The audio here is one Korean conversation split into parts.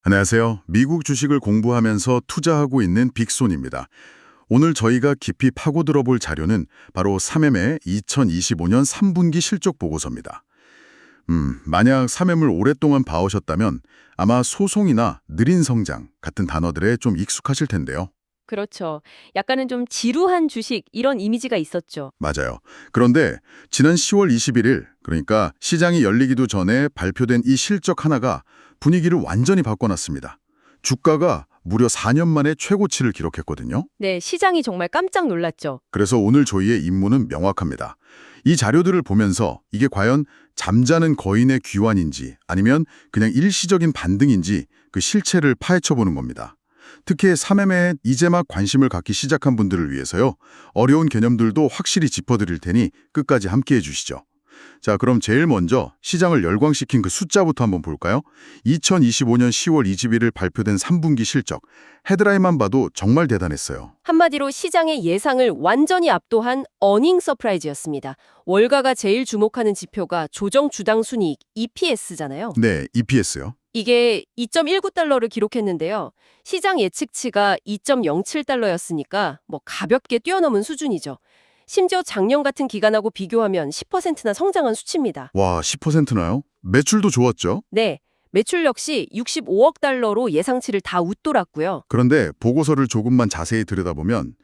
안녕하세요. 미국 주식을 공부하면서 투자하고 있는 빅손입니다. 오늘 저희가 깊이 파고들어 볼 자료는 바로 3M의 2025년 3분기 실적 보고서입니다. 만약 3M을 오랫동안 봐오셨다면 아마 소송이나 느린 성장 같은 단어들에 좀 익숙하실 텐데요. 그렇죠. 약간은 좀 지루한 주식 이런 이미지가 있었죠. 맞아요. 그런데 지난 10월 21일, 그러니까 시장이 열리기도 전에 발표된 이 실적 하나가 분위기를 완전히 바꿔놨습니다. 주가가 무려 4년 만에 최고치를 기록했거든요. 네, 시장이 정말 깜짝 놀랐죠. 그래서 오늘 저희의 임무는 명확합니다. 이 자료들을 보면서 이게 과연 잠자는 거인의 귀환인지 아니면 그냥 일시적인 반등인지 그 실체를 파헤쳐보는 겁니다. 특히 3M에 이제 막 관심을 갖기 시작한 분들을 위해서요. 어려운 개념들도 확실히 짚어드릴 테니 끝까지 함께해 주시죠. 자, 그럼 제일 먼저 시장을 열광시킨 그 숫자부터 한번 볼까요? 2025년 10월 21일 발표된 3분기 실적. 헤드라인만 봐도 정말 대단했어요. 한마디로 시장의 예상을 완전히 압도한 어닝 서프라이즈였습니다. 월가가 제일 주목하는 지표가 조정 주당 순이익 EPS잖아요. 네, EPS요. 이게 2.19달러를 기록했는데요. 시장 예측치가 2.07달러였으니까 뭐 가볍게 뛰어넘은 수준이죠. 심지어 작년 같은 기간하고 비교하면 10%나 성장한 수치입니다. 와, 10%나요? 매출도 좋았죠? 네, 매출 역시 65억 달러로 예상치를 다 웃돌았고요. 그런데 보고서를 조금만 자세히 들여다보면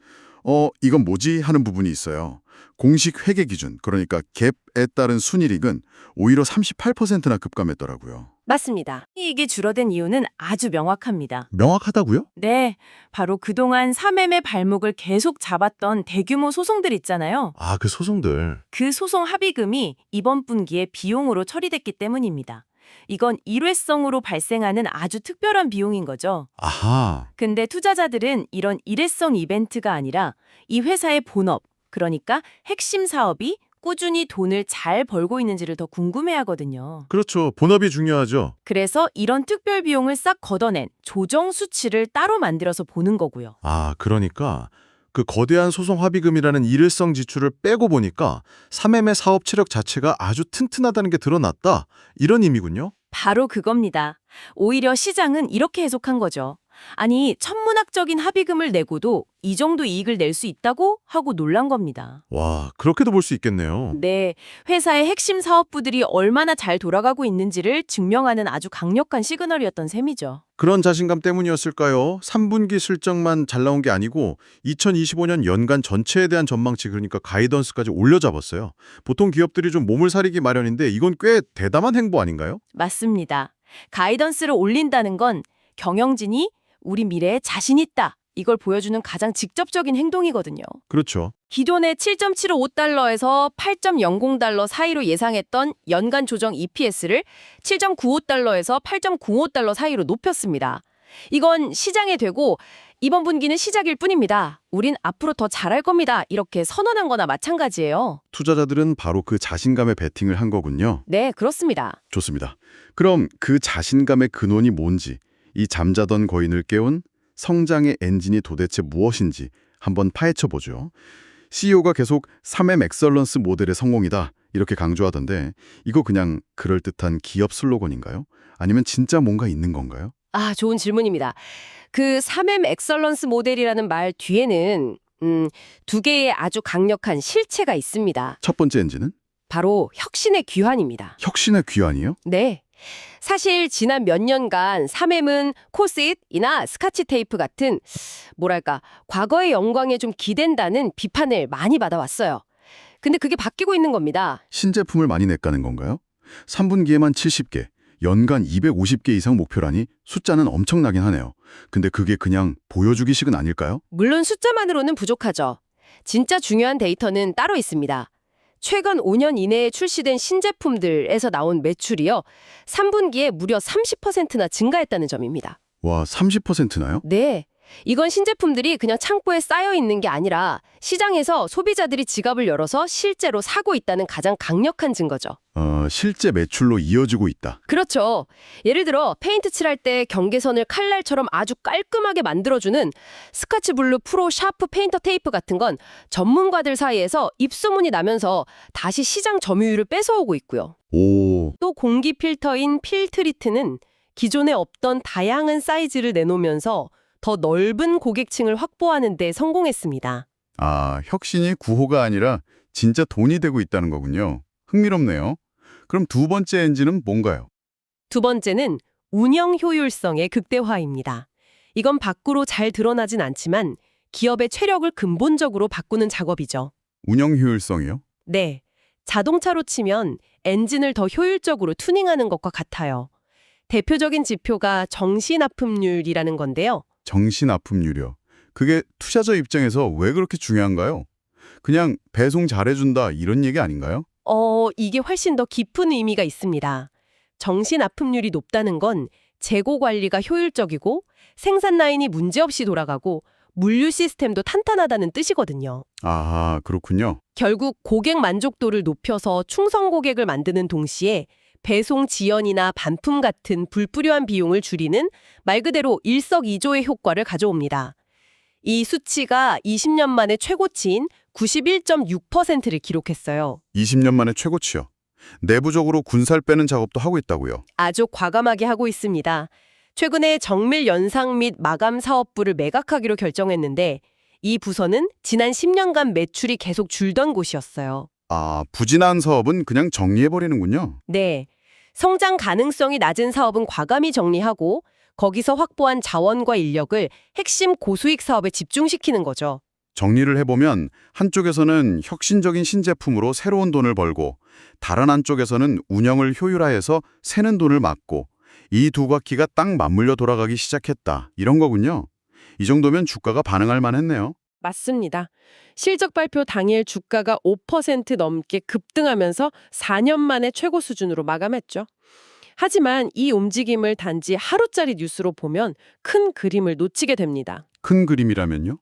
이건 뭐지? 하는 부분이 있어요. 공식 회계 기준, 그러니까 갭에 따른 순이익은 오히려 38%나 급감했더라고요. 맞습니다. 이익이 줄어든 이유는 아주 명확합니다. 명확하다고요? 네, 바로 그동안 3M의 발목을 계속 잡았던 대규모 소송들 있잖아요. 아, 그 소송들. 그 소송 합의금이 이번 분기에 비용으로 처리됐기 때문입니다. 이건 일회성으로 발생하는 아주 특별한 비용인 거죠. 아하. 근데 투자자들은 이런 일회성 이벤트가 아니라 이 회사의 본업, 그러니까 핵심 사업이 꾸준히 돈을 잘 벌고 있는지를 더 궁금해하거든요. 그렇죠. 본업이 중요하죠. 그래서 이런 특별 비용을 싹 걷어낸 조정 수치를 따로 만들어서 보는 거고요. 아, 그러니까 그 거대한 소송 합의금이라는 일회성 지출을 빼고 보니까 3M의 사업 체력 자체가 아주 튼튼하다는 게 드러났다. 이런 의미군요. 바로 그겁니다. 오히려 시장은 이렇게 해석한 거죠. 아니, 천문학적인 합의금을 내고도 이 정도 이익을 낼 수 있다고 하고 놀란 겁니다. 와, 그렇게도 볼 수 있겠네요. 네, 회사의 핵심 사업부들이 얼마나 잘 돌아가고 있는지를 증명하는 아주 강력한 시그널이었던 셈이죠. 그런 자신감 때문이었을까요? 3분기 실적만 잘 나온 게 아니고 2025년 연간 전체에 대한 전망치, 그러니까 가이던스까지 올려잡았어요. 보통 기업들이 좀 몸을 사리기 마련인데 이건 꽤 대담한 행보 아닌가요? 맞습니다. 가이던스를 올린다는 건 경영진이 우리 미래에 자신 있다, 이걸 보여주는 가장 직접적인 행동이거든요. 그렇죠. 기존의 7.75달러에서 8.00달러 사이로 예상했던 연간 조정 EPS를 7.95달러에서 8.05달러 사이로 높였습니다. 이건 시장에 되고 이번 분기는 시작일 뿐입니다. 우린 앞으로 더 잘할 겁니다. 이렇게 선언한 거나 마찬가지예요. 투자자들은 바로 그 자신감에 베팅을 한 거군요. 네, 그렇습니다. 좋습니다. 그럼 그 자신감의 근원이 뭔지, 이 잠자던 거인을 깨운 성장의 엔진이 도대체 무엇인지 한번 파헤쳐보죠. CEO가 계속 3M 엑설런스 모델의 성공이다 이렇게 강조하던데 이거 그냥 그럴듯한 기업 슬로건인가요? 아니면 진짜 뭔가 있는 건가요? 아, 좋은 질문입니다. 그 3M 엑설런스 모델이라는 말 뒤에는 두 개의 아주 강력한 실체가 있습니다. 첫 번째 엔진은 바로 혁신의 귀환입니다. 혁신의 귀환이요? 네. 사실 지난 몇 년간 3M은 코스잇이나 스카치 테이프 같은 뭐랄까 과거의 영광에 좀 기댄다는 비판을 많이 받아왔어요. 근데 그게 바뀌고 있는 겁니다. 신제품을 많이 냈다는 건가요? 3분기에만 70개, 연간 250개 이상 목표라니 숫자는 엄청나긴 하네요. 근데 그게 그냥 보여주기식은 아닐까요? 물론 숫자만으로는 부족하죠. 진짜 중요한 데이터는 따로 있습니다. 최근 5년 이내에 출시된 신제품들에서 나온 매출이요. 3분기에 무려 30%나 증가했다는 점입니다. 와, 30%나요? 네. 이건 신제품들이 그냥 창고에 쌓여 있는 게 아니라 시장에서 소비자들이 지갑을 열어서 실제로 사고 있다는 가장 강력한 증거죠. 실제 매출로 이어지고 있다. 그렇죠. 예를 들어 페인트 칠할 때 경계선을 칼날처럼 아주 깔끔하게 만들어주는 스카치 블루 프로 샤프 페인터 테이프 같은 건 전문가들 사이에서 입소문이 나면서 다시 시장 점유율을 뺏어오고 있고요. 오, 또 공기 필터인 필트리트는 기존에 없던 다양한 사이즈를 내놓으면서 더 넓은 고객층을 확보하는 데 성공했습니다. 아, 혁신이 구호가 아니라 진짜 돈이 되고 있다는 거군요. 흥미롭네요. 그럼 두 번째 엔진은 뭔가요? 두 번째는 운영 효율성의 극대화입니다. 이건 밖으로 잘 드러나진 않지만 기업의 체력을 근본적으로 바꾸는 작업이죠. 운영 효율성이요? 네, 자동차로 치면 엔진을 더 효율적으로 튜닝하는 것과 같아요. 대표적인 지표가 정시납품률이라는 건데요. 정신아픔률이요. 그게 투자자 입장에서 왜 그렇게 중요한가요? 그냥 배송 잘해준다 이런 얘기 아닌가요? 이게 훨씬 더 깊은 의미가 있습니다. 정시납품률이 높다는 건 재고 관리가 효율적이고 생산 라인이 문제없이 돌아가고 물류 시스템도 탄탄하다는 뜻이거든요. 아, 그렇군요. 결국 고객 만족도를 높여서 충성 고객을 만드는 동시에 배송 지연이나 반품 같은 불필요한 비용을 줄이는 말 그대로 일석이조의 효과를 가져옵니다. 이 수치가 20년 만에 최고치인 91.6%를 기록했어요. 20년 만에 최고치요. 내부적으로 군살 빼는 작업도 하고 있다고요. 아주 과감하게 하고 있습니다. 최근에 정밀 연상 및 마감 사업부를 매각하기로 결정했는데 이 부서는 지난 10년간 매출이 계속 줄던 곳이었어요. 아, 부진한 사업은 그냥 정리해버리는군요. 네. 성장 가능성이 낮은 사업은 과감히 정리하고 거기서 확보한 자원과 인력을 핵심 고수익 사업에 집중시키는 거죠. 정리를 해보면 한쪽에서는 혁신적인 신제품으로 새로운 돈을 벌고 다른 한쪽에서는 운영을 효율화해서 새는 돈을 막고 이 두 바퀴가 딱 맞물려 돌아가기 시작했다. 이런 거군요. 이 정도면 주가가 반응할 만했네요. 맞습니다. 실적 발표 당일 주가가 5% 넘게 급등하면서 4년 만에 최고 수준으로 마감했죠. 하지만 이 움직임을 단지 하루짜리 뉴스로 보면 큰 그림을 놓치게 됩니다. 큰 그림이라면요?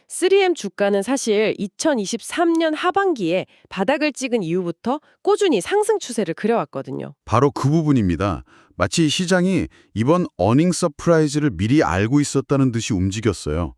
3M 주가는 사실 2023년 하반기에 바닥을 찍은 이후부터 꾸준히 상승 추세를 그려왔거든요. 바로 그 부분입니다. 마치 시장이 이번 어닝 서프라이즈를 미리 알고 있었다는 듯이 움직였어요.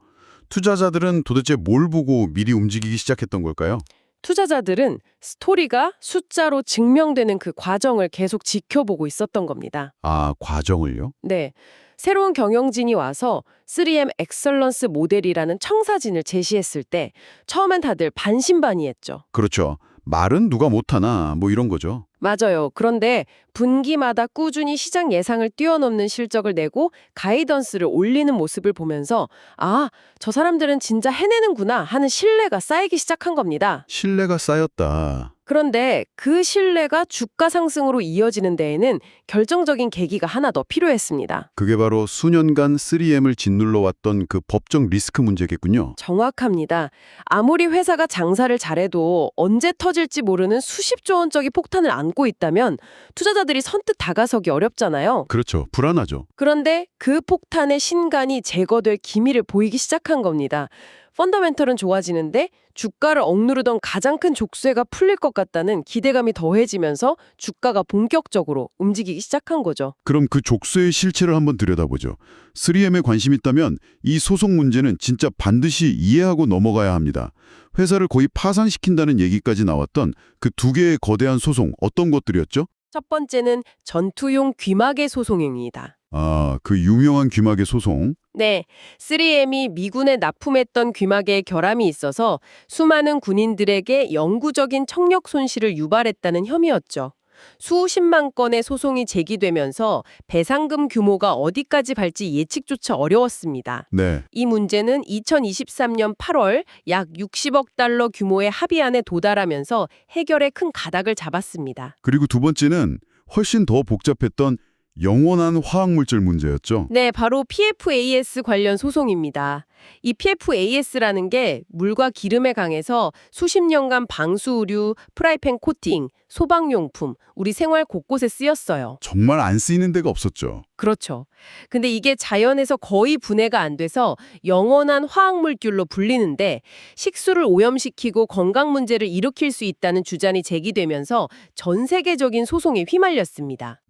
투자자들은 도대체 뭘 보고 미리 움직이기 시작했던 걸까요? 투자자들은 스토리가 숫자로 증명되는 그 과정을 계속 지켜보고 있었던 겁니다. 아, 과정을요? 네. 새로운 경영진이 와서 3M 엑설런스 모델이라는 청사진을 제시했을 때 처음엔 다들 반신반의했죠. 그렇죠. 말은 누가 못하나 뭐 이런 거죠. 맞아요. 그런데 분기마다 꾸준히 시장 예상을 뛰어넘는 실적을 내고 가이던스를 올리는 모습을 보면서 아, 저 사람들은 진짜 해내는구나 하는 신뢰가 쌓이기 시작한 겁니다. 신뢰가 쌓였다. 그런데 그 신뢰가 주가 상승으로 이어지는 데에는 결정적인 계기가 하나 더 필요했습니다. 그게 바로 수년간 3M을 짓눌러 왔던 그 법적 리스크 문제겠군요. 정확합니다. 아무리 회사가 장사를 잘해도 언제 터질지 모르는 수십조 원짜리 폭탄을 안고 있다면 투자자들이 선뜻 다가서기 어렵잖아요. 그렇죠. 불안하죠. 그런데 그 폭탄의 신간이 제거될 기미를 보이기 시작한 겁니다. 펀더멘털은 좋아지는데 주가를 억누르던 가장 큰 족쇄가 풀릴 것 같다는 기대감이 더해지면서 주가가 본격적으로 움직이기 시작한 거죠. 그럼 그 족쇄의 실체를 한번 들여다보죠. 3M에 관심 있다면 이 소송 문제는 진짜 반드시 이해하고 넘어가야 합니다. 회사를 거의 파산시킨다는 얘기까지 나왔던 그 두 개의 거대한 소송 어떤 것들이었죠? 첫 번째는 전투용 귀마개 소송입니다. 아, 그 유명한 귀마개 소송. 네, 3M이 미군에 납품했던 귀마개에 결함이 있어서 수많은 군인들에게 영구적인 청력 손실을 유발했다는 혐의였죠. 수십만 건의 소송이 제기되면서 배상금 규모가 어디까지 갈지 예측조차 어려웠습니다. 네. 이 문제는 2023년 8월 약 60억 달러 규모의 합의안에 도달하면서 해결에 큰 가닥을 잡았습니다. 그리고 두 번째는 훨씬 더 복잡했던 영원한 화학물질 문제였죠. 네, 바로 PFAS 관련 소송입니다. 이 PFAS라는 게 물과 기름에 강해서 수십 년간 방수 의류, 프라이팬 코팅, 소방용품, 우리 생활 곳곳에 쓰였어요. 정말 안 쓰이는 데가 없었죠. 그렇죠. 근데 이게 자연에서 거의 분해가 안 돼서 영원한 화학물질로 불리는데 식수를 오염시키고 건강 문제를 일으킬 수 있다는 주장이 제기되면서 전 세계적인 소송에 휘말렸습니다.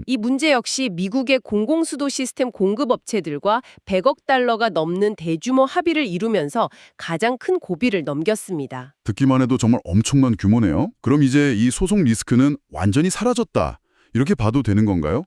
이 문제 역시 미국의 공공수도 시스템 공급업체들과 100억 달러가 넘는 대규모 합의를 이루면서 가장 큰 고비를 넘겼습니다. 듣기만 해도 정말 엄청난 규모네요. 그럼 이제 이 소송 리스크는 완전히 사라졌다. 이렇게 봐도 되는 건가요?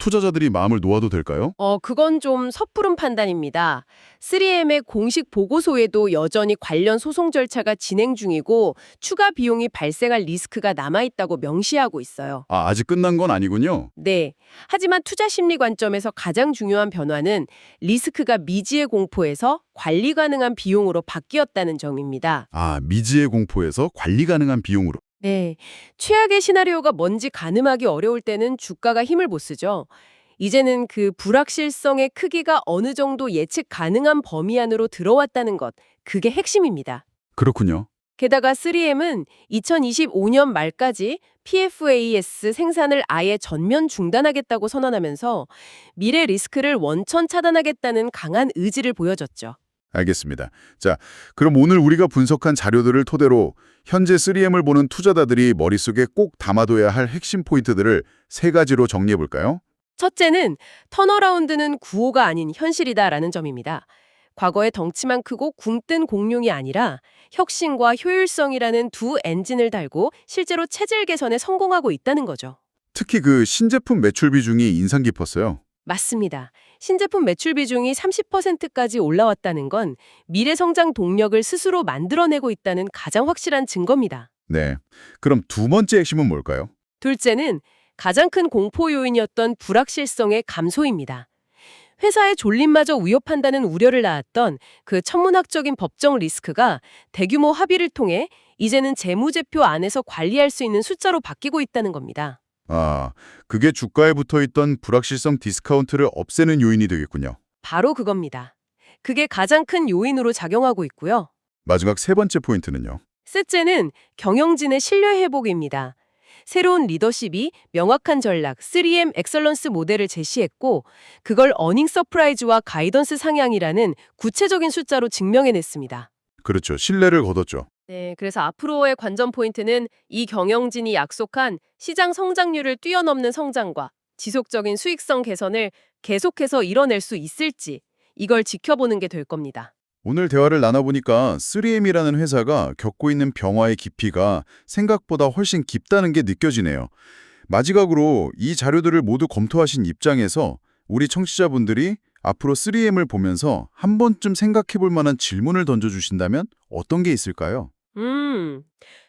투자자들이 마음을 놓아도 될까요? 그건 좀 섣부른 판단입니다. 3M의 공식 보고서에도 여전히 관련 소송 절차가 진행 중이고 추가 비용이 발생할 리스크가 남아있다고 명시하고 있어요. 아직 끝난 건 아니군요. 네. 하지만 투자 심리 관점에서 가장 중요한 변화는 리스크가 미지의 공포에서 관리 가능한 비용으로 바뀌었다는 점입니다. 미지의 공포에서 관리 가능한 비용으로. 네. 최악의 시나리오가 뭔지 가늠하기 어려울 때는 주가가 힘을 못 쓰죠. 이제는 그 불확실성의 크기가 어느 정도 예측 가능한 범위 안으로 들어왔다는 것, 그게 핵심입니다. 그렇군요. 게다가 3M은 2025년 말까지 PFAS 생산을 아예 전면 중단하겠다고 선언하면서 미래 리스크를 원천 차단하겠다는 강한 의지를 보여줬죠. 알겠습니다. 자, 그럼 오늘 우리가 분석한 자료들을 토대로 현재 3M을 보는 투자자들이 머릿속에 꼭 담아둬야 할 핵심 포인트들을 3가지로 정리해 볼까요? 첫째는 턴어라운드는 구호가 아닌 현실이다라는 점입니다. 과거의 덩치만 크고 굼뜬 공룡이 아니라 혁신과 효율성이라는 두 엔진을 달고 실제로 체질 개선에 성공하고 있다는 거죠. 특히 그 신제품 매출 비중이 인상 깊었어요. 맞습니다. 신제품 매출 비중이 30%까지 올라왔다는 건 미래 성장 동력을 스스로 만들어내고 있다는 가장 확실한 증거입니다. 네. 그럼 두 번째 핵심은 뭘까요? 둘째는 가장 큰 공포 요인이었던 불확실성의 감소입니다. 회사의 존립마저 위협한다는 우려를 낳았던 그 천문학적인 법정 리스크가 대규모 합의를 통해 이제는 재무제표 안에서 관리할 수 있는 숫자로 바뀌고 있다는 겁니다. 그게 주가에 붙어있던 불확실성 디스카운트를 없애는 요인이 되겠군요. 바로 그겁니다. 그게 가장 큰 요인으로 작용하고 있고요. 마지막 세 번째 포인트는요. 셋째는 경영진의 신뢰 회복입니다. 새로운 리더십이 명확한 전략 3M 엑설런스 모델을 제시했고 그걸 어닝 서프라이즈와 가이던스 상향이라는 구체적인 숫자로 증명해냈습니다. 그렇죠. 신뢰를 거뒀죠. 네, 그래서 앞으로의 관전 포인트는 이 경영진이 약속한 시장 성장률을 뛰어넘는 성장과 지속적인 수익성 개선을 계속해서 이뤄낼 수 있을지 이걸 지켜보는 게 될 겁니다. 오늘 대화를 나눠보니까 3M이라는 회사가 겪고 있는 변화의 깊이가 생각보다 훨씬 깊다는 게 느껴지네요. 마지막으로 이 자료들을 모두 검토하신 입장에서 우리 청취자분들이 앞으로 3M을 보면서 한 번쯤 생각해 볼 만한 질문을 던져주신다면 어떤 게 있을까요?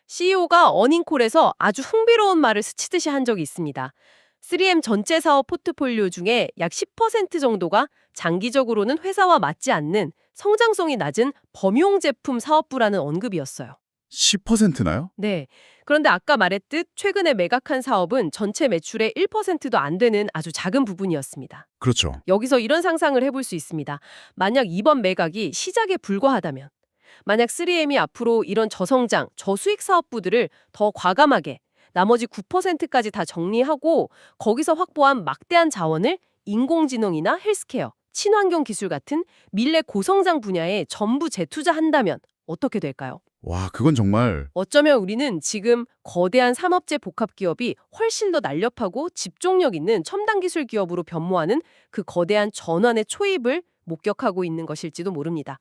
CEO가 어닝콜에서 아주 흥미로운 말을 스치듯이 한 적이 있습니다. 3M 전체 사업 포트폴리오 중에 약 10% 정도가 장기적으로는 회사와 맞지 않는 성장성이 낮은 범용 제품 사업부라는 언급이었어요. 10%나요? 네. 그런데 아까 말했듯 최근에 매각한 사업은 전체 매출의 1%도 안 되는 아주 작은 부분이었습니다. 그렇죠. 여기서 이런 상상을 해볼 수 있습니다. 만약 이번 매각이 시작에 불과하다면, 만약 3M이 앞으로 이런 저성장, 저수익 사업부들을 더 과감하게 나머지 9%까지 다 정리하고 거기서 확보한 막대한 자원을 인공지능이나 헬스케어, 친환경 기술 같은 미래 고성장 분야에 전부 재투자한다면 어떻게 될까요? 와, 그건 정말 어쩌면 우리는 지금 거대한 산업재 복합 기업이 훨씬 더 날렵하고 집중력 있는 첨단 기술 기업으로 변모하는 그 거대한 전환의 초입을 목격하고 있는 것일지도 모릅니다.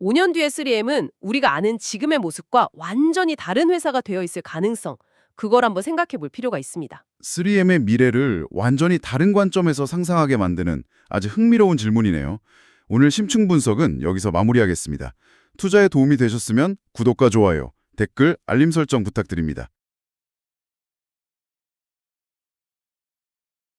5년 뒤의 3M은 우리가 아는 지금의 모습과 완전히 다른 회사가 되어 있을 가능성, 그걸 한번 생각해 볼 필요가 있습니다. 3M의 미래를 완전히 다른 관점에서 상상하게 만드는 아주 흥미로운 질문이네요. 오늘 심층 분석은 여기서 마무리하겠습니다. 투자에 도움이 되셨으면 구독과 좋아요, 댓글, 알림 설정 부탁드립니다.